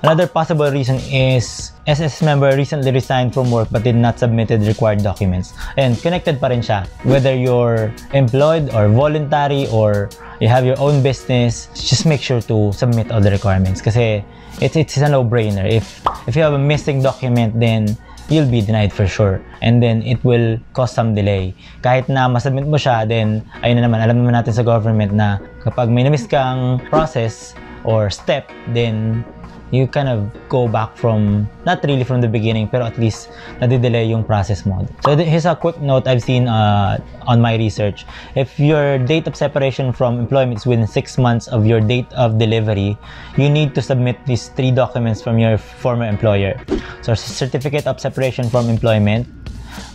Another possible reason is SSS member recently resigned from work but did not submit the required documents. And connected pa rin siya. Whether you're employed or voluntary or you have your own business, just make sure to submit all the requirements. Kasi it's a no-brainer. If you have a missing document, then you'll be denied for sure. And then it will cause some delay. Kahit na masubmit mo siya, then ayun na naman, alam naman natin sa government na kapag may na-miss kang process or step, then you kind of go back from, not really from the beginning, pero at least nadidelay yung process mo. So here's a quick note I've seen on my research. If your date of separation from employment is within 6 months of your date of delivery, you need to submit these 3 documents from your former employer. So certificate of separation from employment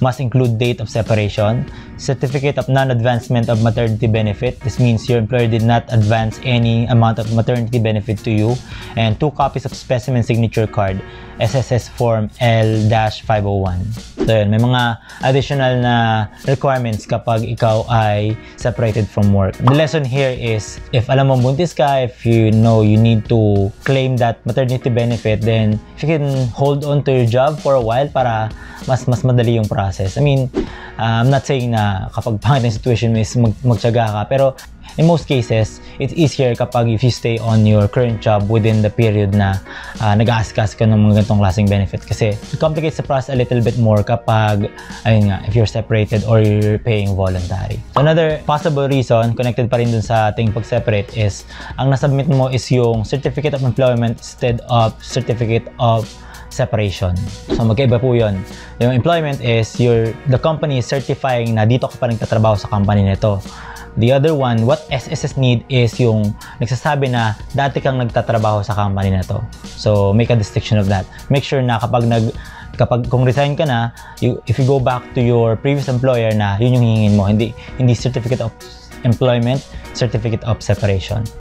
must include date of separation, certificate of non-advancement of maternity benefit. This means your employer did not advance any amount of maternity benefit to you, and 2 copies of specimen signature card, SSS form L-501. So yun, may mga additional na requirements kapag ikaw ay separated from work. The lesson here is, if alam mo buntis ka, if you know you need to claim that maternity benefit, then if you can hold on to your job for a while para mas madali yung process. I mean, I'm not saying na kapag pangit yung situation mo is magtiyaga ka, pero in most cases, it's easier kapag if you stay on your current job within the period na nag-aaskas ka ng mga ganitong klaseng benefit. Kasi it complicates the process a little bit more kapag, ayun nga, if you're separated or you're paying voluntary. So another possible reason, connected pa rin dun sa ating pag-separate, is ang nasubmit mo is yung certificate of employment instead of certificate of separation. So magkaiba po yun. Yung employment is the company is certifying na dito ka pa rin tatrabaho sa company nito. The other one, what SSS need is yung nagsasabi na dati kang nagtatrabaho sa company na to. So make a distinction of that. Make sure na kapag kung resign ka na, if you go back to your previous employer na yun yung hihingin mo, hindi certificate of employment, certificate of separation.